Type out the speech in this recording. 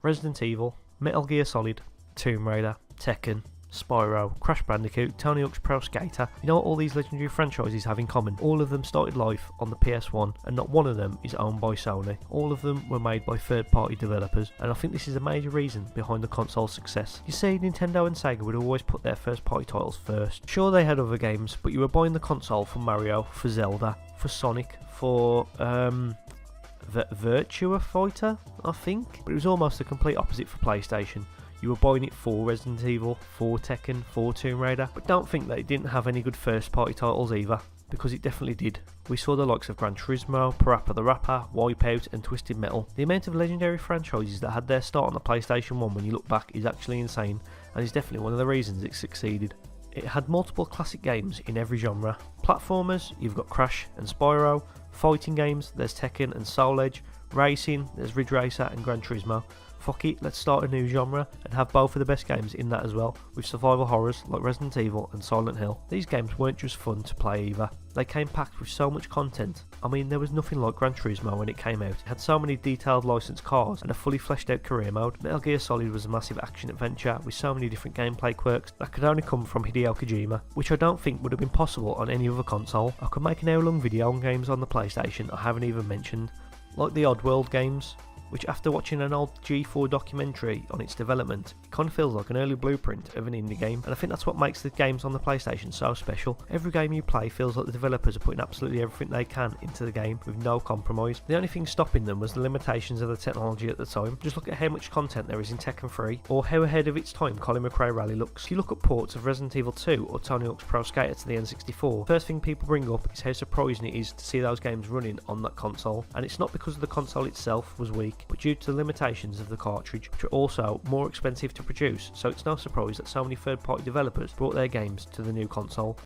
Resident Evil, Metal Gear Solid, Tomb Raider, Tekken, Spyro, Crash Bandicoot, Tony Hawk's Pro Skater. You know what all these legendary franchises have in common? All of them started life on the PS1 and not one of them is owned by Sony. All of them were made by third-party developers, and I think this is a major reason behind the console's success. You see, Nintendo and Sega would always put their first-party titles first. Sure, they had other games, but you were buying the console for Mario, for Zelda, for Sonic, for Virtua Fighter, I think. But it was almost the complete opposite for PlayStation. You were buying it for Resident Evil, for Tekken, for Tomb Raider, but don't think that it didn't have any good first party titles either, because it definitely did. We saw the likes of Gran Turismo, Parappa the Rapper, Wipeout and Twisted Metal. The amount of legendary franchises that had their start on the PlayStation 1 when you look back is actually insane, and is definitely one of the reasons it succeeded. It had multiple classic games in every genre. Platformers, you've got Crash and Spyro. Fighting games, there's Tekken and Soul Edge. Racing, there's Ridge Racer and Gran Turismo. Fuck it, let's start a new genre and have both of the best games in that as well, with survival horrors like Resident Evil and Silent Hill. These games weren't just fun to play either, they came packed with so much content. I mean, there was nothing like Gran Turismo when it came out. It had so many detailed licensed cars and a fully fleshed out career mode. Metal Gear Solid was a massive action adventure with so many different gameplay quirks that could only come from Hideo Kojima, which I don't think would have been possible on any other console. I could make an hour-long video on games on the PlayStation I haven't even mentioned, like the Oddworld games, which after watching an old G4 documentary on its development, it kind of feels like an early blueprint of an indie game, and I think that's what makes the games on the PlayStation so special. Every game you play feels like the developers are putting absolutely everything they can into the game with no compromise. The only thing stopping them was the limitations of the technology at the time. Just look at how much content there is in Tekken 3, or how ahead of its time Colin McRae Rally looks. If you look at ports of Resident Evil 2 or Tony Hawk's Pro Skater to the N64, first thing people bring up is how surprising it is to see those games running on that console, and it's not because the console itself was weak, but due to the limitations of the cartridge, which are also more expensive to produce, so it's no surprise that so many third-party developers brought their games to the new console.